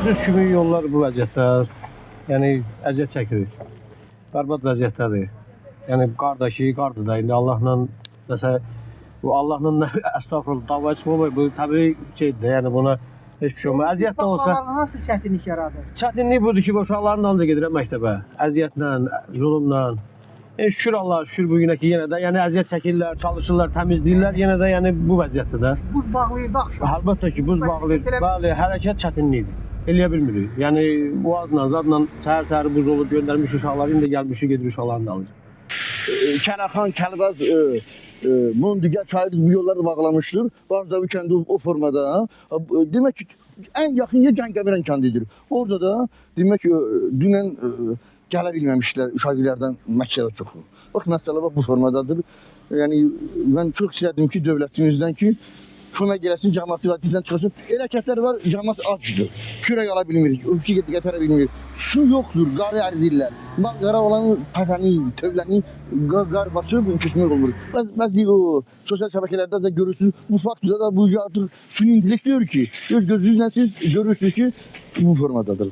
Gördüyünüz kimi yollar bu vəziyyətdə, yəni əziyyət çəkirik. Bərbad vəziyyətdədir. Yəni qardaşı, qardır da indi Allahla məsəl bu Allahla əstəğfurullah davaya çıxmamaq bu təbii şeydir də, yəni buna heç bir şey olmaz. Əziyyət də olsa Nasıl çətinlik yaradır? çətinlik budur ki, uşaqların dalınca gedirəm məktəbə. Əziyyətlə, zulmla. Şükür Allah, şükür bu günə ki yenə də yəni əziyyət çəkirlər, çalışırlar, təmizləyirlər, yenə də yəni bu vəziyyətdə də. Buz bağlayırdı axşam. Əlbəttə ki, buz bağlayır. Bəli, hərəkət çətinlikdir. Eləyə bilmirik. Yəni boğazla, zadla səhər-səhər buz olub göndərmiş uşaqlar, indi gəlmişik gedir uşaqların dalınca. Kərəxan, Kəlbəz, Mondigə çayı bu yolları da bağlamışdır. Barzavi kəndi o formada. Demək ki, ən yaxın yer Gəncəmirən kəndidir. Orada da demək ki, dünən gələ bilməmişlər uşaqlardan məktəbə çoxu. Bax, məsələ bax bu formadadır. Yəni, mən çox istərdim ki, dövlətimizdən ki, kömək eləsin, cəmaatı vəziyyətdən çıxasın. Elə kətlər var, cəmaat acdır. Kürək ala bilmirik, ölçü gətirə bilmirik. Su yoxdur, qarı əridirlər. Qara olan pətəni, tövləni, qar basıb keçmək olmur. Bəzi o sosial şəbəkələrdə də görürsünüz, bu faktorda da bu artıq suni intellekt diyor ki, öz gözünüzlə siz görürsünüz ki, bu formadadır.